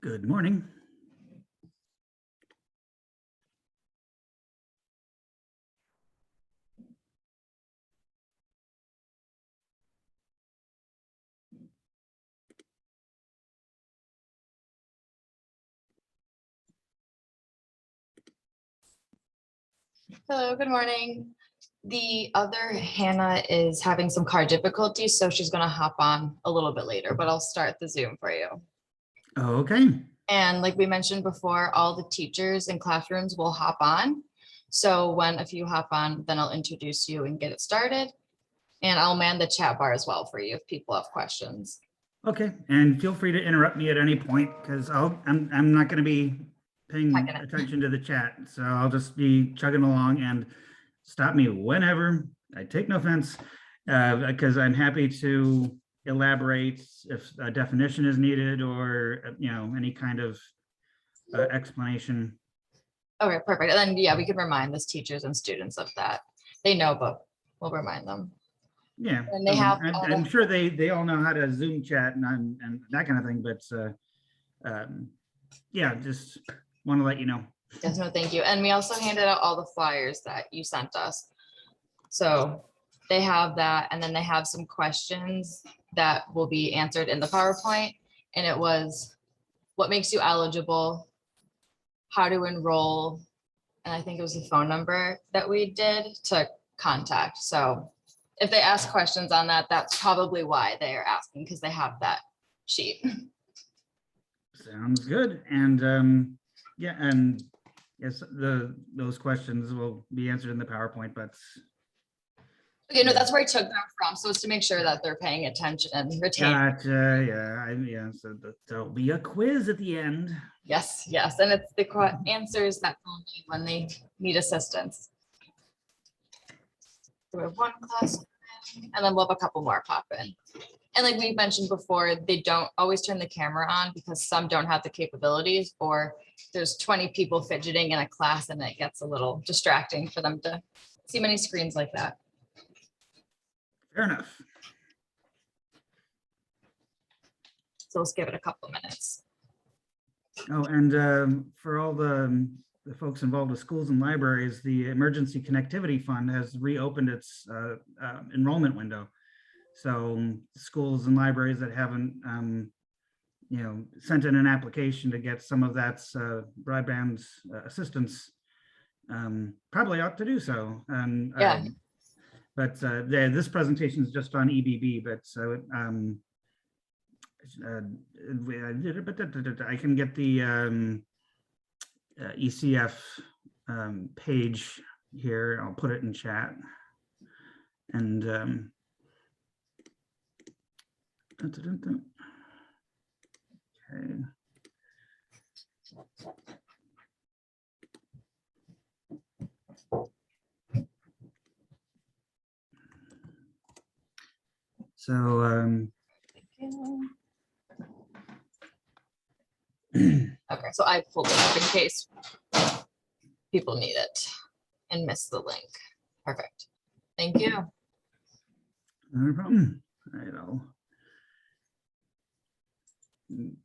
Good morning. Hello, good morning. The other Hannah is having some car difficulties, so she's gonna hop on a little bit later, but I'll start the Zoom for you. Okay, And like we mentioned before, all the teachers in classrooms will hop on. So when a few hop on, then I'll introduce you and get it started. And I'll man the chat bar as well for you if people have questions. okay, and feel free to interrupt me at any point because I'm not going to be paying Checking it. attention to the chat, so I'll just be chugging along and stop me whenever. I take no offense because I'm happy to elaborate if a definition is needed or any kind of explanation. Okay, perfect. And then, yeah, we can remind those teachers and students of that. They know, but we'll remind them. Yeah, And they have I'm sure they all know how to Zoom chat and that kind of thing, but yeah, just want to let you know. Yes, no, thank you. And we also handed out all the flyers that you sent us. So they have that, and then they have some questions that will be answered in the PowerPoint. And it was, what makes you eligible? How to enroll? And I think it was the phone number that we did to contact. So if they ask questions on that, that's probably why they are asking, because they have that sheet. Sounds good. And yeah, and yes, those questions will be answered in the PowerPoint, but Okay, no, that's where I took them from. So it's to make sure that they're paying attention and retaining. gotcha. Yeah, so there'll be a quiz at the end. Yes, yes, and it's the answers that they'll need when they need assistance. So we have one class, and then we'll have a couple more pop in. And like we mentioned before, they don't always turn the camera on because some don't have the capabilities, or there's 20 people fidgeting in a class and it gets a little distracting for them to see many screens like that. Fair enough. So let's give it a couple of minutes. Oh, and for all the folks involved with schools and libraries, the Emergency Connectivity Fund has reopened its enrollment window. So schools and libraries that haven't, sent in an application to get some of that broadband assistance probably ought to do so. Yeah. But this presentation is just on EBB, but so I can get the ECF page here. I'll put it in chat. And okay. So Okay, so I pulled it up in case people need it and miss the link. Perfect. Thank you. no problem. All right, I'll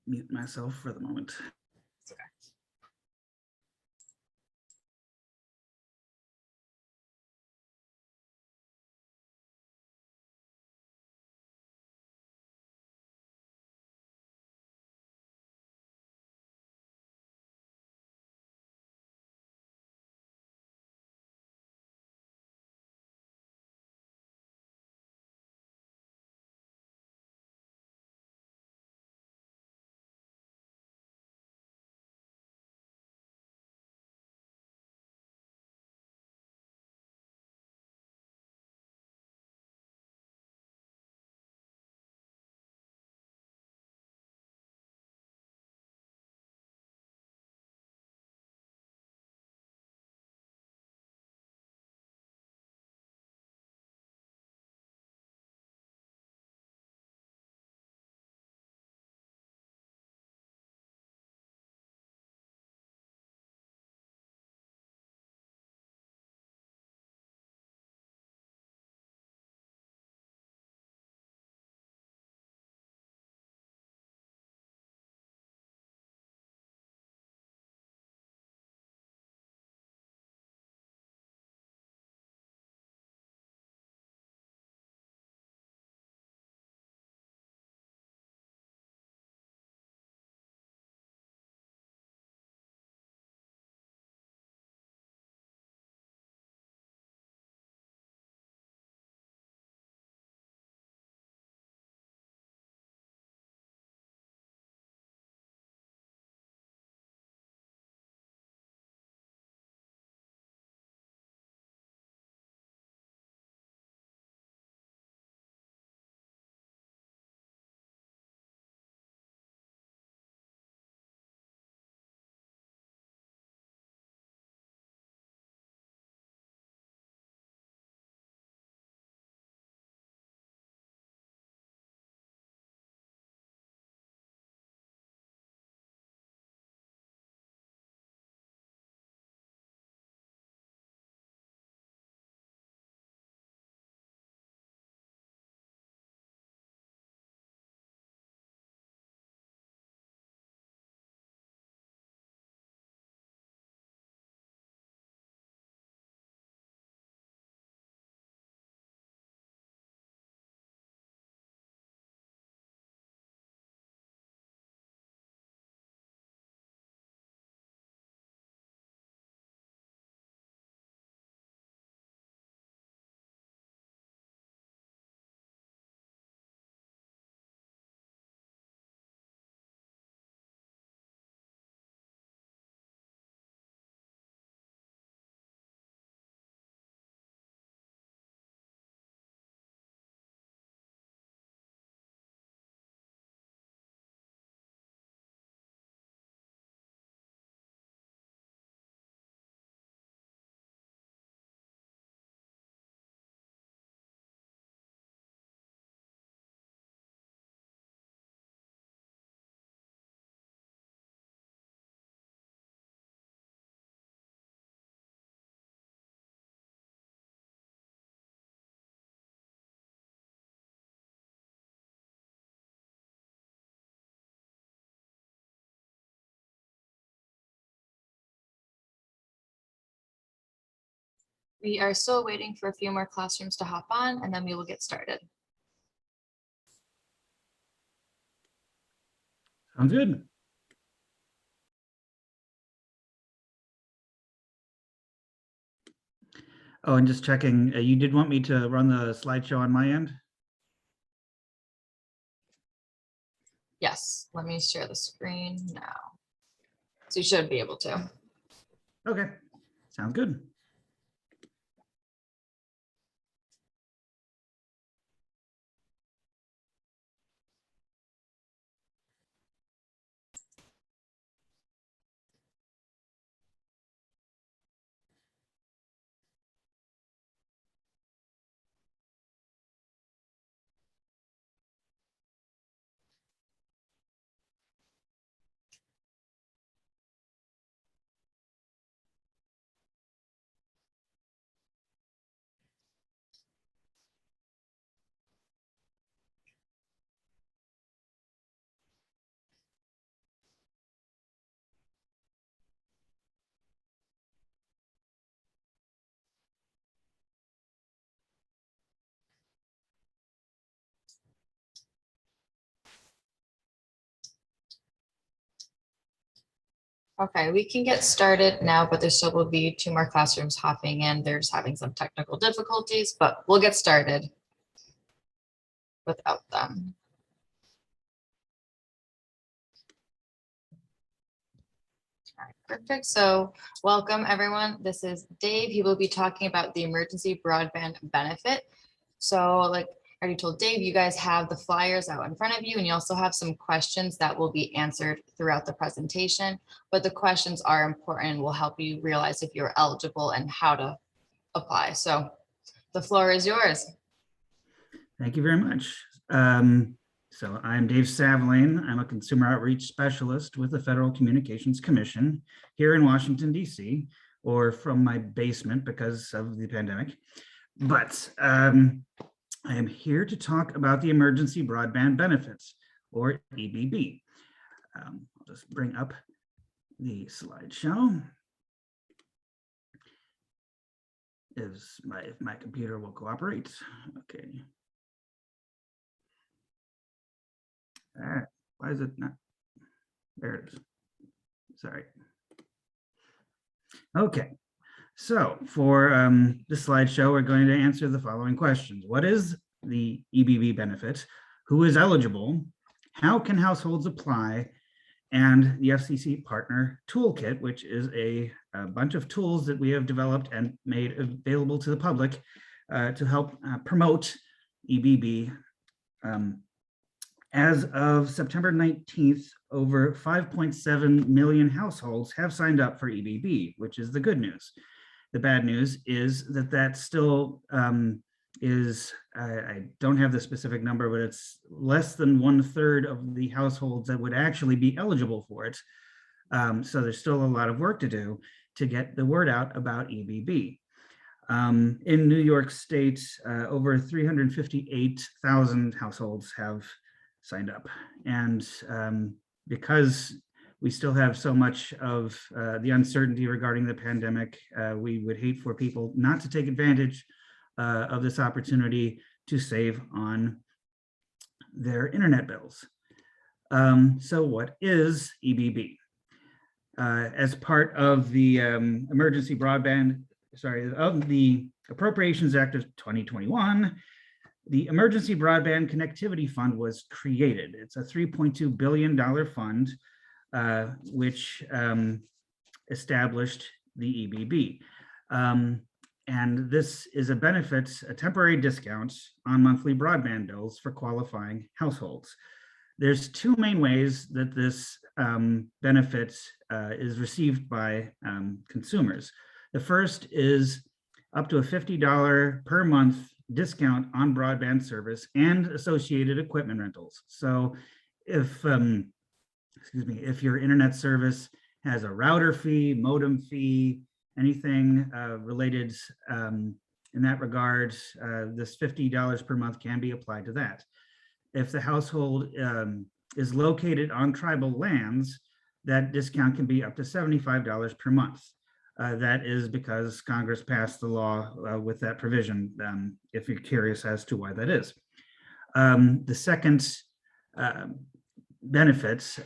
mute myself for the moment. We are still waiting for a few more classrooms to hop on, and then we will get started. Sounds good. Oh, and just checking, you did want me to run the slideshow on my end? Yes, let me share the screen now. So you should be able to. Okay, sounds good. Okay, we can get started now, but there still will be 2 more classrooms hopping in. They're just having some technical difficulties, but we'll get started without them. All right, perfect. So welcome, everyone. This is Dave. He will be talking about the emergency broadband benefit. So like I already told Dave, you guys have the flyers out in front of you, and you also have some questions that will be answered throughout the presentation. But the questions are important and will help you realize if you're eligible and how to apply. So the floor is yours. Thank you very much. So I'm Dave Savaline. I'm a consumer outreach specialist with the Federal Communications Commission here in Washington, D.C., or from my basement because of the pandemic. But I am here to talk about the emergency broadband benefits, or EBB. I'll just bring up the slideshow. If my computer will cooperate. Okay. Why is it not? There it is. Sorry. Okay. So for this slideshow, we're going to answer the following questions. What is the EBB benefit? Who is eligible? How can households apply? And the FCC Partner Toolkit, which is a bunch of tools that we have developed and made available to the public to help promote EBB. As of September 19th, over 5.7 million households have signed up for EBB, which is the good news. The bad news is that that still is, I don't have the specific number, but it's less than 1/3 of the households that would actually be eligible for it. So there's still a lot of work to do to get the word out about EBB. In New York State, over 358,000 households have signed up. And because we still have so much of the uncertainty regarding the pandemic, we would hate for people not to take advantage of this opportunity to save on their internet bills. So what is EBB? As part of the Emergency Broadband, of the Appropriations Act of 2021, the Emergency Broadband Connectivity Fund was created. It's a $3.2 billion fund, which established the EBB. And this is a benefit, a temporary discount on monthly broadband bills for qualifying households. There's 2 main ways that this benefit is received by consumers. The first is up to a $50 per month discount on broadband service and associated equipment rentals. So if, if your internet service has a router fee, modem fee, anything related in that regard, this $50 per month can be applied to that. If the household is located on tribal lands, that discount can be up to $75 per month. That is because Congress passed the law with that provision, if you're curious as to why that is. The second benefit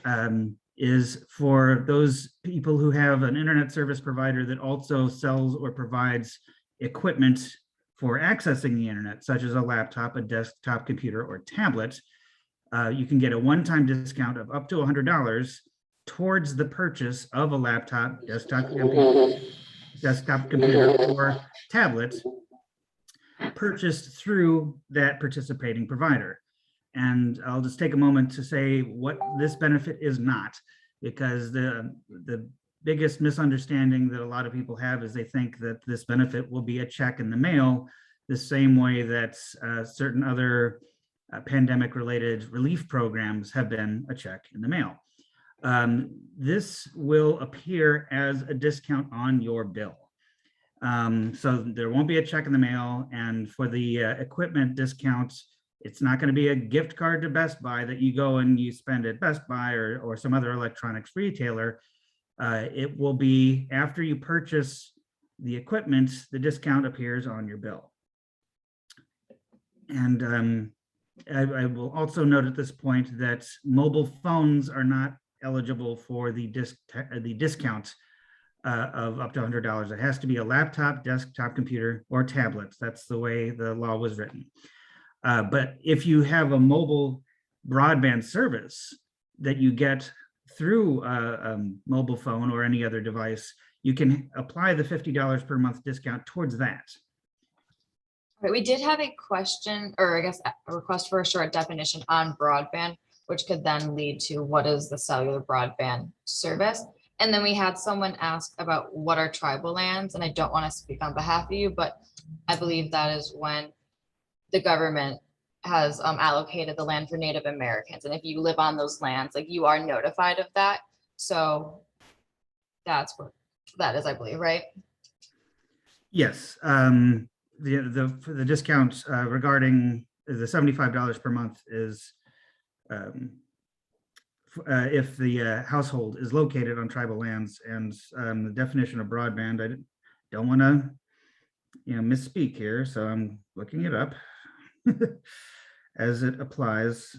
is for those people who have an internet service provider that also sells or provides equipment for accessing the internet, such as a laptop, a desktop computer, or tablet. You can get a one-time discount of up to $100 towards the purchase of a laptop, desktop computer, or tablet purchased through that participating provider. And I'll just take a moment to say what this benefit is not, because the biggest misunderstanding that a lot of people have is they think that this benefit will be a check in the mail, the same way that certain other pandemic-related relief programs have been a check in the mail. This will appear as a discount on your bill. So there won't be a check in the mail, and for the equipment discounts, it's not going to be a gift card to Best Buy that you go and you spend at Best Buy or some other electronics retailer. It will be after you purchase the equipment, the discount appears on your bill. And I will also note at this point that mobile phones are not eligible for the discount of up to $100. It has to be a laptop, desktop computer, or tablet. That's the way the law was written. But if you have a mobile broadband service that you get through a mobile phone or any other device, you can apply the $50 per month discount towards that. Right, we did have a question, or I guess a request for a short definition on broadband, which could then lead to what is the cellular broadband service. And then we had someone ask about what are tribal lands, and I don't want to speak on behalf of you, but I believe that is when the government has allocated the land for Native Americans. And if you live on those lands, like, you are notified of that. So that's what that is, I believe, right? Yes. The discount regarding the $75 per month is if the household is located on tribal lands, and the definition of broadband, I don't want to misspeak here, so I'm looking it up as it applies.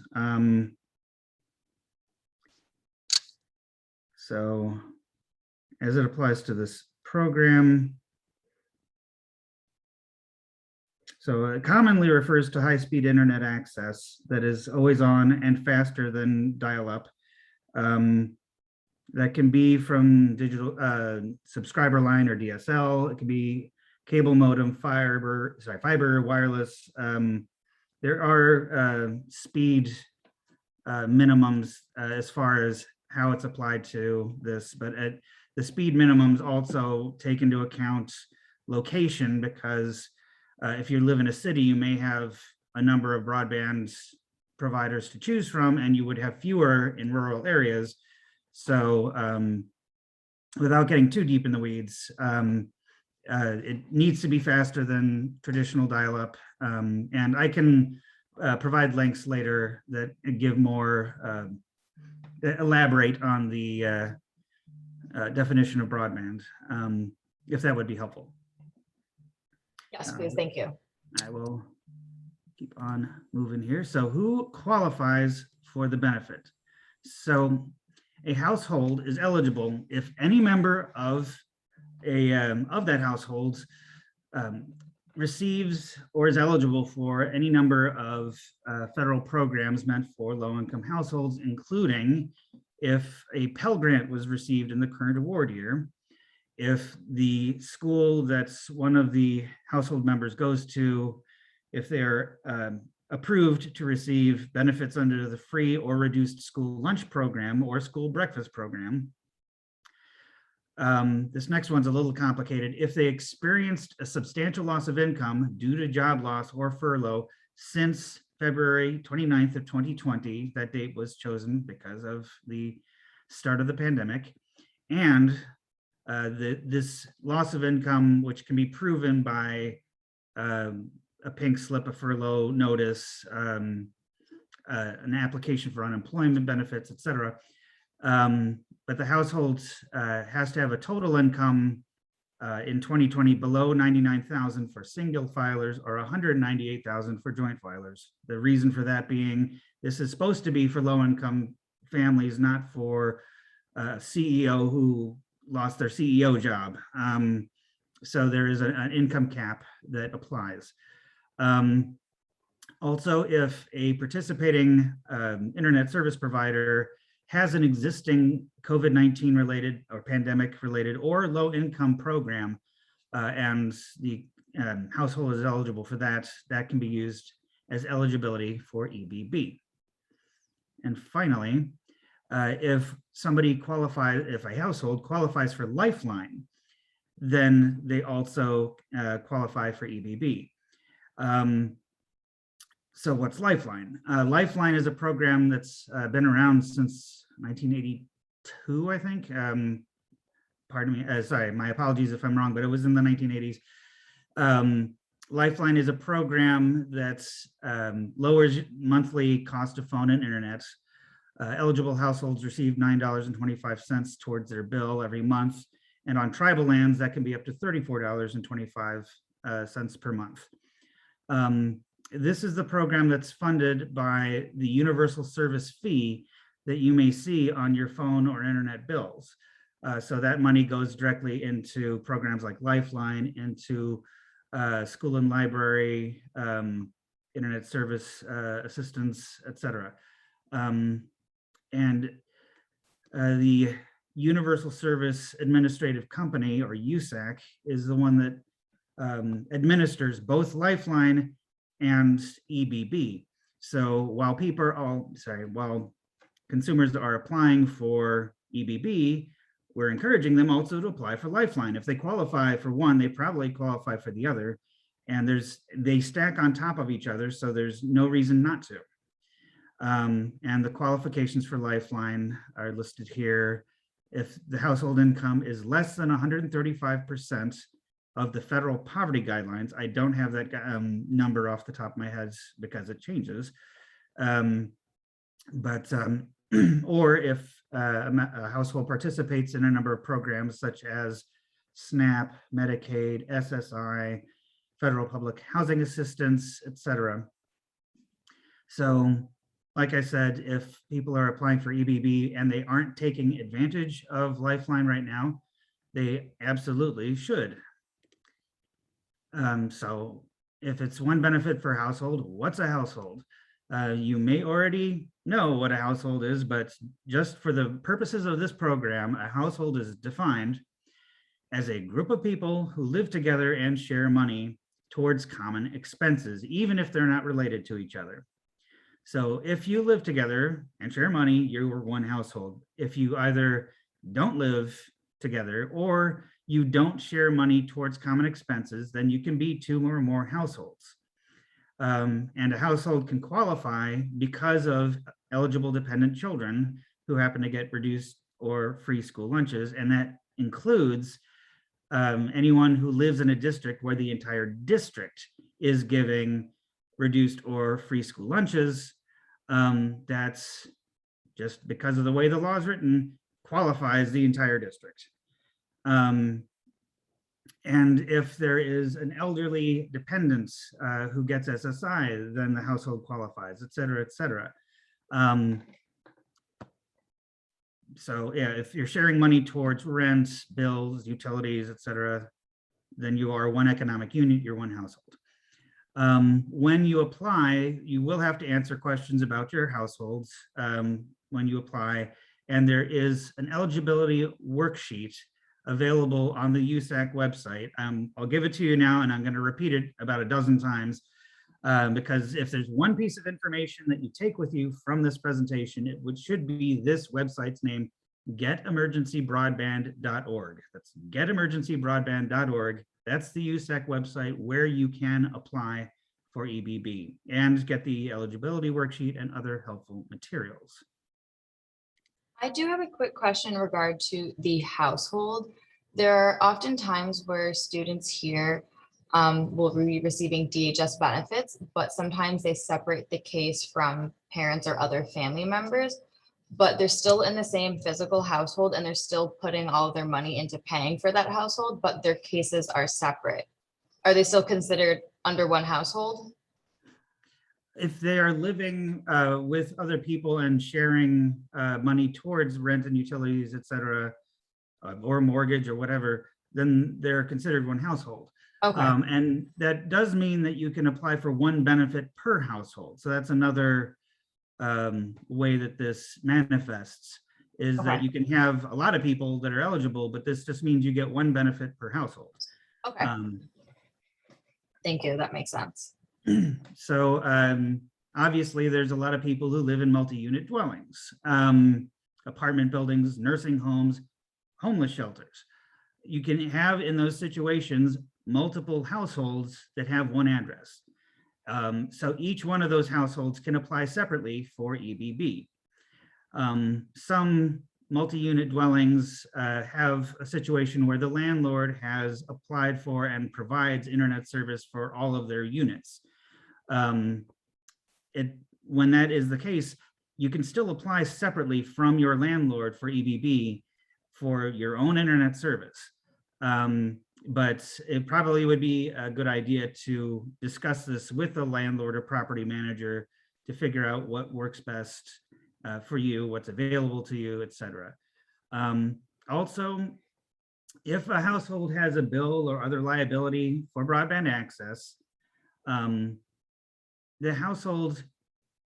So as it applies to this program, so it commonly refers to high-speed internet access that is always on and faster than dial-up. That can be from digital subscriber line or DSL. It can be cable modem, fiber, wireless. There are speed minimums as far as how it's applied to this, but the speed minimums also take into account location, because if you live in a city, you may have a number of broadband providers to choose from, and you would have fewer in rural areas. So without getting too deep in the weeds, it needs to be faster than traditional dial-up. And I can provide links later that give more, elaborate on the definition of broadband, if that would be helpful. Yes, please. Thank you. I will keep on moving here. So who qualifies for the benefit? So a household is eligible if any member of that household receives or is eligible for any number of federal programs meant for low-income households, including if a Pell Grant was received in the current award year, if the school that's one of the household members goes to, if they're approved to receive benefits under the free or reduced school lunch program or school breakfast program. This next one's a little complicated. If they experienced a substantial loss of income due to job loss or furlough since February 29th of 2020, that date was chosen because of the start of the pandemic, and this loss of income, which can be proven by a pink slip, a furlough notice, an application for unemployment benefits, etc. But the household has to have a total income in 2020 below 99,000 for single filers or 198,000 for joint filers. The reason for that being this is supposed to be for low-income families, not for a CEO who lost their CEO job. So there is an income cap that applies. Also, if a participating internet service provider has an existing COVID-19 related or pandemic related or low income program, and the household is eligible for that, that can be used as eligibility for EBB. And finally, if somebody qualifies, if a household qualifies for Lifeline, then they also qualify for EBB. So what's Lifeline? Lifeline is a program that's been around since 1982, I think. Pardon me, sorry, my apologies if I'm wrong, but it was in the 1980s. Lifeline is a program that lowers monthly cost of phone and internet. Eligible households receive $9.25 towards their bill every month. And on tribal lands, that can be up to $34.25 per month. This is the program that's funded by the universal service fee that you may see on your phone or internet bills. So that money goes directly into programs like Lifeline, into school and library, internet service assistance, et cetera. The Universal Service Administrative Company, or USAC, is the one that administers both Lifeline and EBB. So while while consumers are applying for EBB, we're encouraging them also to apply for Lifeline. If they qualify for one, they probably qualify for the other, and they stack on top of each other, so there's no reason not to. And the qualifications for Lifeline are listed here. If the household income is less than 135% of the federal poverty guidelines, I don't have that number off the top of my head because it changes. Or if a household participates in a number of programs such as SNAP, Medicaid, SSI, federal public housing assistance, et cetera. So, like I said, if people are applying for EBB and they aren't taking advantage of Lifeline right now, they absolutely should. So if it's one benefit per household, what's a household? You may already know what a household is, but just for the purposes of this program, a household is defined as a group of people who live together and share money towards common expenses, even if they're not related to each other. So if you live together and share money, you're one household. If you either don't live together or you don't share money towards common expenses, then you can be two or more households. And a household can qualify because of eligible dependent children who happen to get reduced or free school lunches. And that includes anyone who lives in a district where the entire district is giving reduced or free school lunches. That's just because of the way the law is written, qualifies the entire district. And if there is an elderly dependent who gets SSI, then the household qualifies, et cetera, et cetera. So yeah, if you're sharing money towards rent, bills, utilities, et cetera, then you are one economic unit, you're one household. When you apply, you will have to answer questions about your households when you apply, and there is an eligibility worksheet available on the USAC website. I'll give it to you now, and I'm going to repeat it about a dozen times because if there's one piece of information that you take with you from this presentation, it should be this website's name, getemergencybroadband.org. That's getemergencybroadband.org. That's the USAC website where you can apply for EBB and get the eligibility worksheet and other helpful materials. I do have a quick question in regard to the household. There are often times where students here will be receiving DHS benefits, but sometimes they separate the case from parents or other family members. but they're still in the same physical household and they're still putting all of their money into paying for that household, but their cases are separate. Are they still considered under one household? If they are living with other people and sharing money towards rent and utilities, et cetera, or mortgage or whatever, then they're considered one household. Okay, And that does mean that you can apply for one benefit per household. So that's another way that this manifests, is that Okay. you can have a lot of people that are eligible, but this just means you get one benefit per household. okay, thank you, that makes sense. So obviously, there's a lot of people who live in multi-unit dwellings, apartment buildings, nursing homes, homeless shelters. You can have in those situations multiple households that have one address. So each one of those households can apply separately for EBB. Some multi-unit dwellings have a situation where the landlord has applied for and provides internet service for all of their units. When that is the case, you can still apply separately from your landlord for EBB for your own internet service. But it probably would be a good idea to discuss this with the landlord or property manager to figure out what works best for you, what's available to you, et cetera. Also, if a household has a bill or other liability for broadband access, the household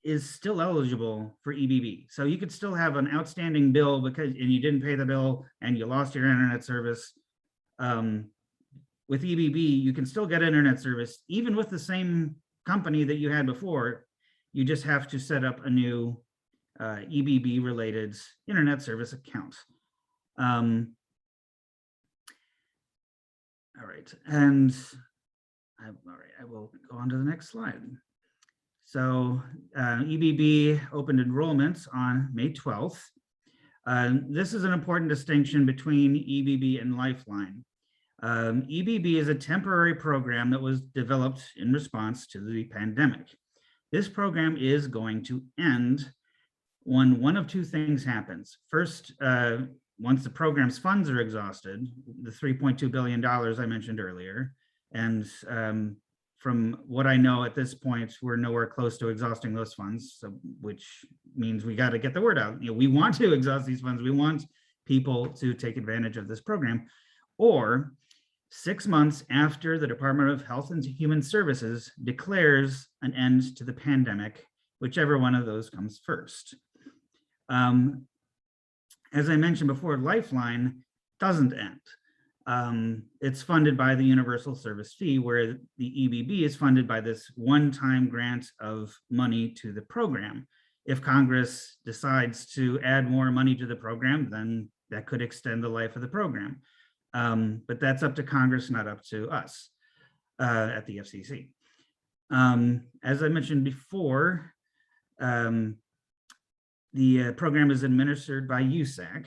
is still eligible for EBB. So you could still have an outstanding bill and you didn't pay the bill and you lost your internet service. With EBB, you can still get internet service, even with the same company that you had before. You just have to set up a new EBB related internet service account. All right, and all right, I will go on to the next slide. So EBB opened enrollment on May 12th. This is an important distinction between EBB and Lifeline. EBB is a temporary program that was developed in response to the pandemic. This program is going to end when one of two things happens. First, once the program's funds are exhausted, the $3.2 billion I mentioned earlier, and from what I know at this point, we're nowhere close to exhausting those funds, so, which means we got to get the word out. We want to exhaust these funds. We want people to take advantage of this program. Or 6 months after the Department of Health and Human Services declares an end to the pandemic, whichever one of those comes first. As I mentioned before, Lifeline doesn't end. It's funded by the Universal Service Fee, where the EBB is funded by this one-time grant of money to the program. If Congress decides to add more money to the program, then that could extend the life of the program. But that's up to Congress, not up to us at the FCC. As I mentioned before, the program is administered by USAC,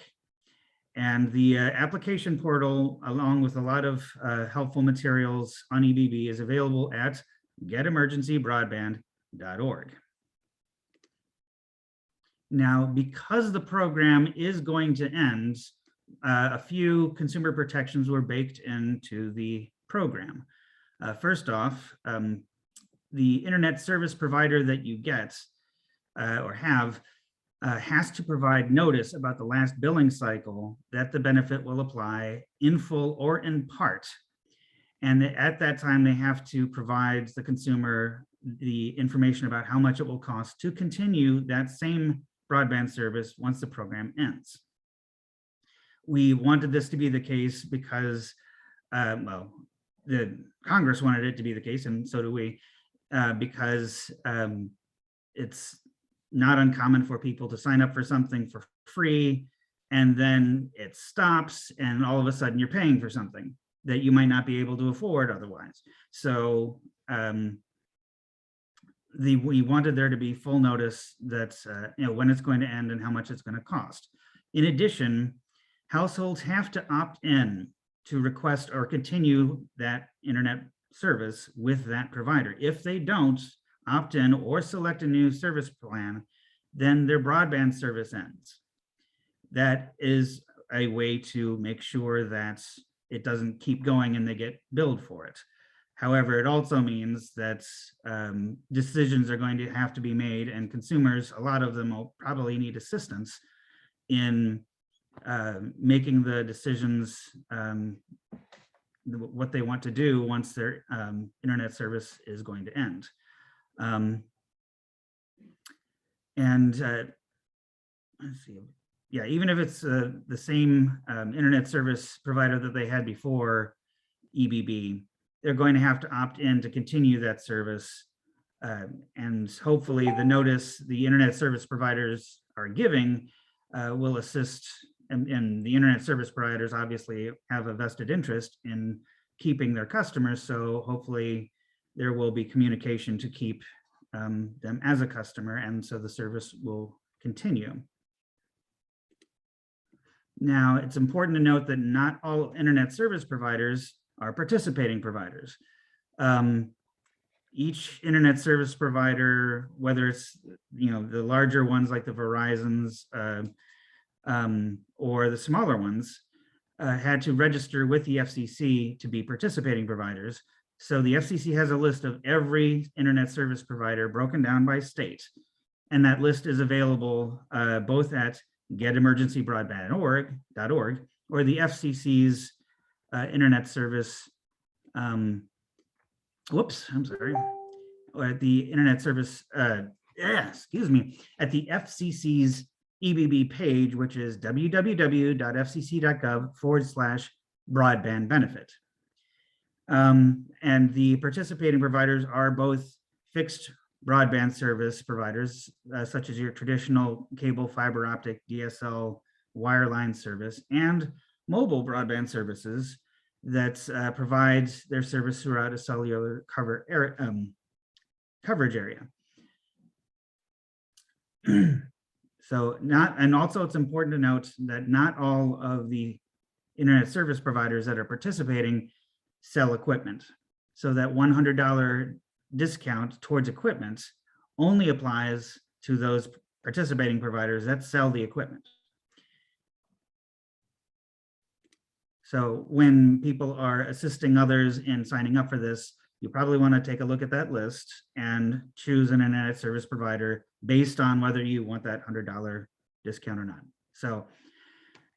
and the application portal, along with a lot of helpful materials on EBB, is available at getemergencybroadband.org. Now, because the program is going to end, a few consumer protections were baked into the program. First off, the internet service provider that you get or have has to provide notice about the last billing cycle that the benefit will apply in full or in part. And at that time, they have to provide the consumer the information about how much it will cost to continue that same broadband service once the program ends. We wanted this to be the case because, well, the Congress wanted it to be the case, and so do we, because it's not uncommon for people to sign up for something for free, and then it stops, and all of a sudden you're paying for something that you might not be able to afford otherwise. So we wanted there to be full notice that when it's going to end and how much it's going to cost. In addition, households have to opt in to request or continue that internet service with that provider. If they don't opt in or select a new service plan, then their broadband service ends. That is a way to make sure that it doesn't keep going and they get billed for it. However, it also means that decisions are going to have to be made, and consumers, a lot of them will probably need assistance in making the decisions what they want to do once their internet service is going to end. Let's see. Yeah, even if it's the same internet service provider that they had before EBB, they're going to have to opt in to continue that service. And hopefully the notice the internet service providers are giving will assist, and the internet service providers obviously have a vested interest in keeping their customers. So hopefully there will be communication to keep them as a customer, and so the service will continue. Now, it's important to note that not all internet service providers are participating providers. Each internet service provider, whether it's the larger ones like the Verizons or the smaller ones, had to register with the FCC to be participating providers. So the FCC has a list of every internet service provider broken down by state, and that list is available both at getemergencybroadband.org or the FCC's internet service. Whoops, I'm sorry. Or at the internet service, excuse me, at the FCC's EBB page, which is www.fcc.gov/broadband benefit. And the participating providers are both fixed broadband service providers, such as your traditional cable, fiber optic, DSL, wireline service, and mobile broadband services that provides their service throughout a cellular coverage area. So also it's important to note that not all of the internet service providers that are participating sell equipment. So that $100 discount towards equipment only applies to those participating providers that sell the equipment. So when people are assisting others in signing up for this, you probably want to take a look at that list and choose an internet service provider based on whether you want that $100 discount or not. So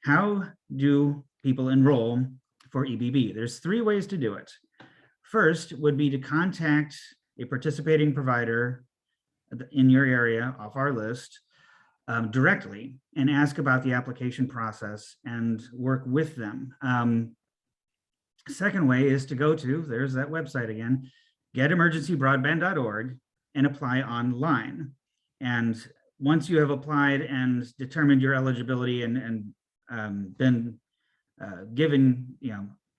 how do people enroll for EBB? There's 3 ways to do it. First would be to contact a participating provider in your area off our list directly and ask about the application process and work with them. Second way is to go to, there's that website again, getemergencybroadband.org, and apply online. And once you have applied and determined your eligibility and been given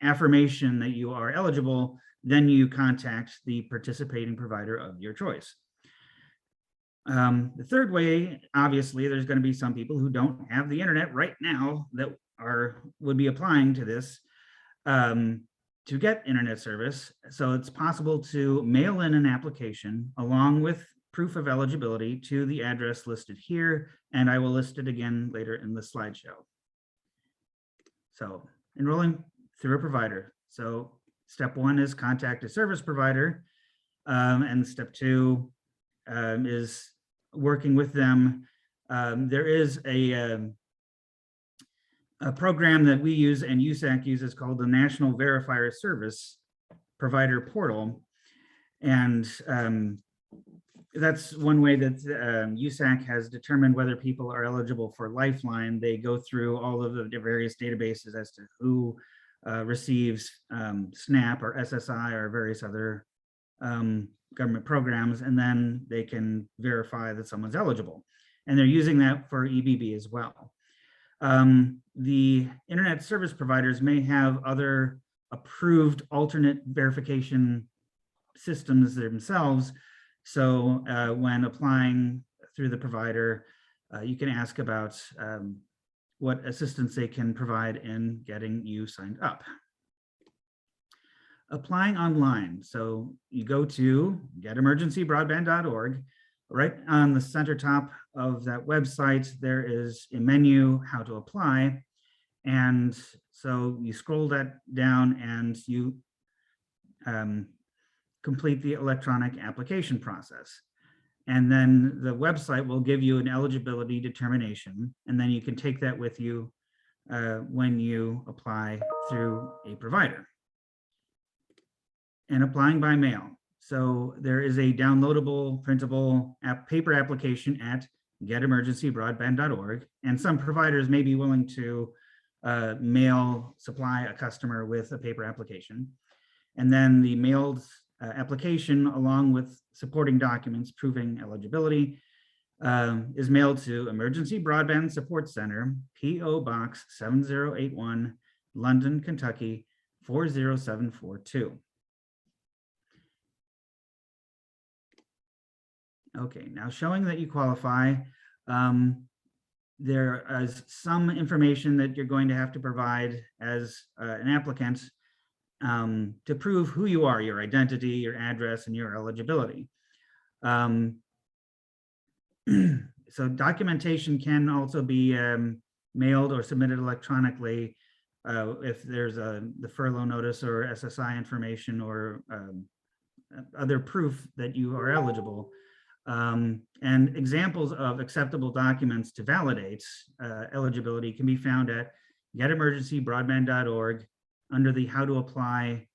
affirmation that you are eligible, then you contact the participating provider of your choice. The third way, obviously, there's going to be some people who don't have the internet right now that would be applying to this to get internet service. So it's possible to mail in an application along with proof of eligibility to the address listed here, and I will list it again later in the slideshow. So enrolling through a provider. So step 1 is contact a service provider, and step 2 is working with them. There is a program that we use and USAC uses called the National Verifier Service Provider Portal. And that's one way that USAC has determined whether people are eligible for Lifeline. They go through all of the various databases as to who receives SNAP or SSI or various other government programs, and then they can verify that someone's eligible. And they're using that for EBB as well. The internet service providers may have other approved alternate verification systems themselves. So when applying through the provider, you can ask about what assistance they can provide in getting you signed up. Applying online. So you go to getemergencybroadband.org, Right on the center top of that website, there is a menu, how to apply. And so you scroll that down and you complete the electronic application process. And then the website will give you an eligibility determination. And then you can take that with you when you apply through a provider. And applying by mail. So there is a downloadable, printable paper application at getemergencybroadband.org. And some providers may be willing to mail supply a customer with a paper application. And then the mailed application, along with supporting documents proving eligibility, is mailed to Emergency Broadband Support Center, P.O. Box 7081, London, Kentucky 40742. Okay, now showing that you qualify, there is some information that you're going to have to provide as an applicant to prove who you are, your identity, your address, and your eligibility. So documentation can also be mailed or submitted electronically if there's the furlough notice or SSI information or other proof that you are eligible. And examples of acceptable documents to validate eligibility can be found at getemergencybroadband.org under the How to Apply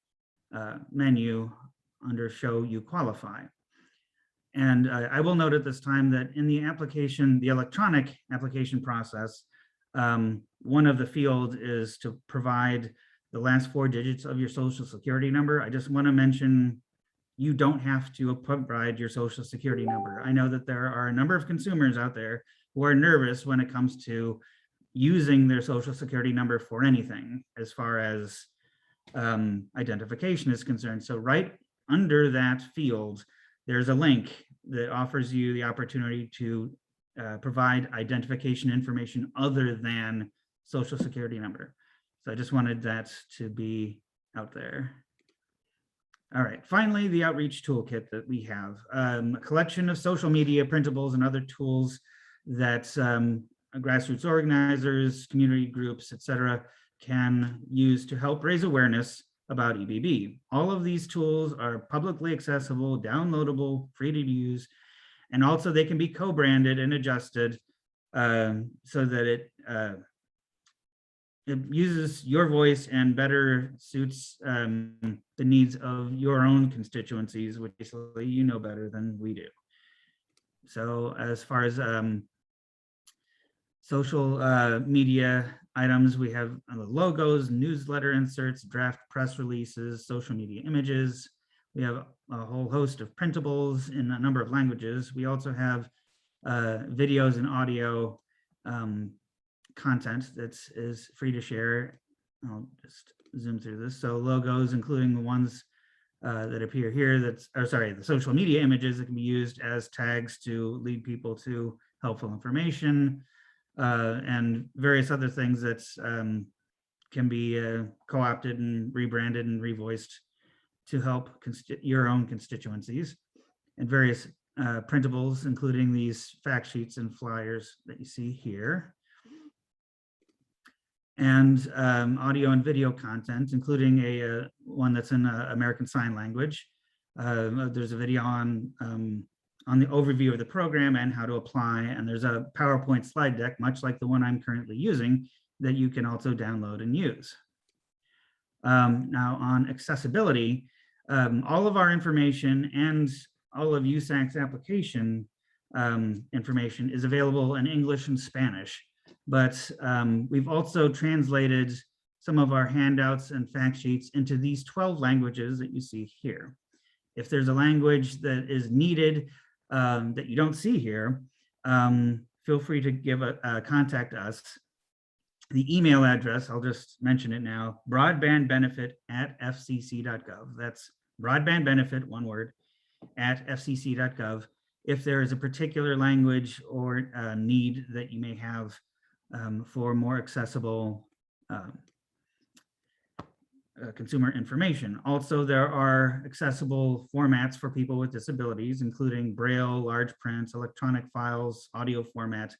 menu under Show You Qualify. And I will note at this time that in the application, the electronic application process, one of the fields is to provide the last 4 digits of your social security number. I just want to mention you don't have to provide your social security number. I know that there are a number of consumers out there who are nervous when it comes to using their social security number for anything as far as identification is concerned. So right under that field, there's a link that offers you the opportunity to provide identification information other than social security number. So I just wanted that to be out there. All right, finally, the outreach toolkit that we have, a collection of social media printables and other tools that grassroots organizers, community groups, et cetera, can use to help raise awareness about EBB. All of these tools are publicly accessible, downloadable, free to use, and also they can be co-branded and adjusted so that it uses your voice and better suits the needs of your own constituencies, which basically you know better than we do. So as far as social media items, we have logos, newsletter inserts, draft press releases, social media images. We have a whole host of printables in a number of languages. We also have videos and audio content that is free to share. I'll just zoom through this. So logos, including the ones that appear here, the social media images that can be used as tags to lead people to helpful information, and various other things that can be co-opted and rebranded and revoiced to help your own constituencies, and various printables, including these fact sheets and flyers that you see here, and audio and video content, including a one that's in American Sign Language. There's a video on the overview of the program and how to apply, and there's a PowerPoint slide deck, much like the one I'm currently using, that you can also download and use. Now on accessibility, all of our information and all of USAC's application information is available in English and Spanish, but we've also translated some of our handouts and fact sheets into these 12 languages that you see here. If there's a language that is needed that you don't see here, feel free to contact us. The email address, I'll just mention it now, broadbandbenefit@fcc.gov. That's broadbandbenefit, one word, @fcc.gov. If there is a particular language or need that you may have for more accessible consumer information. Also, there are accessible formats for people with disabilities, including Braille, large print, electronic files, audio format.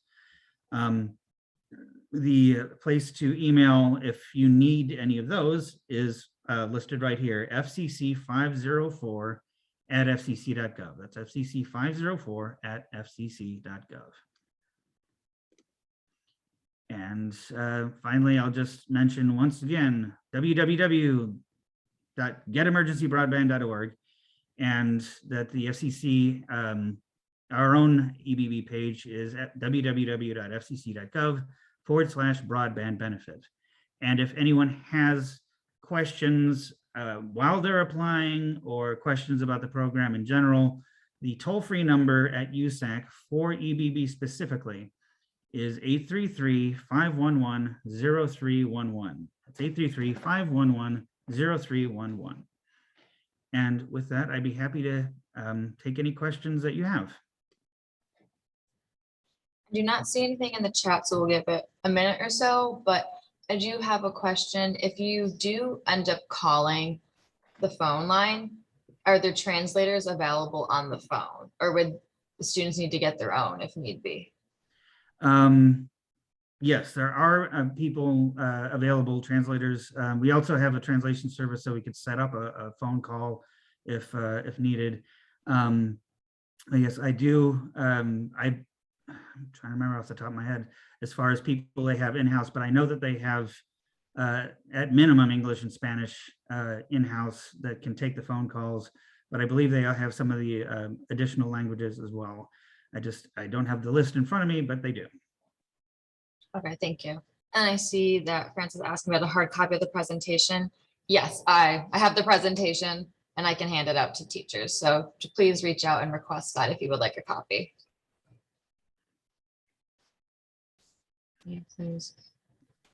The place to email if you need any of those is listed right here, fcc504@fcc.gov. That's fcc504@fcc.gov. And finally, I'll just mention once again, www.getemergencybroadband.org, and that the FCC, our own EBB page is at www.fcc.gov/broadband benefit. And if anyone has questions while they're applying or questions about the program in general, the toll-free number at USAC for EBB specifically is 833-511-0311. That's 833-511-0311. And with that, I'd be happy to take any questions that you have. I do not see anything in the chat, so we'll give it a minute or so, but I do have a question. If you do end up calling the phone line, are there translators available on the phone, or would the students need to get their own if need be? Yes, there are people available, translators. We also have a translation service, so we could set up a phone call if needed. Yes, I do. I'm trying to remember off the top of my head as far as people they have in-house, but I know that they have at minimum English and Spanish in-house that can take the phone calls, but I believe they have some of the additional languages as well. I don't have the list in front of me, but they do. Okay, thank you. And I see that Francis asked me about a hard copy of the presentation. Yes, I have the presentation and I can hand it out to teachers. So please reach out and request that if you would like a copy. Yeah, please.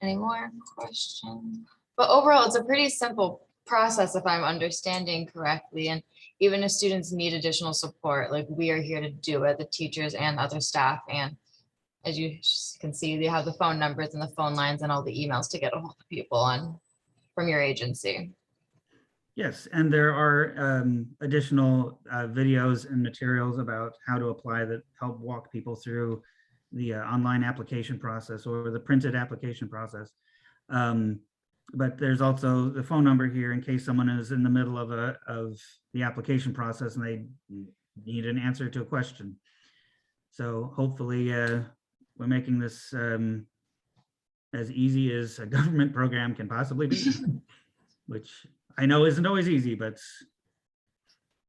Any more questions? But overall, it's a pretty simple process if I'm understanding correctly. And even if students need additional support, like we are here to do it, the teachers and other staff. And as you can see, they have the phone numbers and the phone lines and all the emails to get a hold of people on from your agency. Yes, and there are additional videos and materials about how to apply that help walk people through the online application process or the printed application process. But there's also the phone number here in case someone is in the middle of the application process and they need an answer to a question. So hopefully we're making this as easy as a government program can possibly be, which I know isn't always easy, but.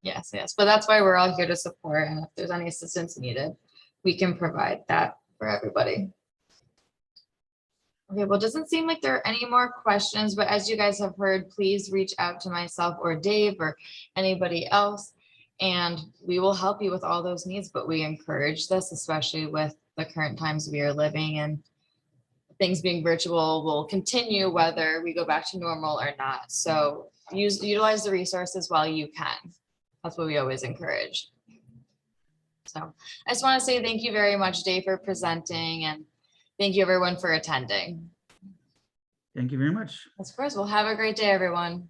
Yes, but that's why we're all here to support. And if there's any assistance needed, we can provide that for everybody. Okay, well, it doesn't seem like there are any more questions, but as you guys have heard, please reach out to myself or Dave or anybody else, and we will help you with all those needs. But we encourage this, especially with the current times we are living in. Things being virtual will continue whether we go back to normal or not. So utilize the resources while you can. That's what we always encourage. So I just want to say thank you very much, Dave, for presenting, and thank you everyone for attending. Thank you very much. Of course, well, have a great day, everyone.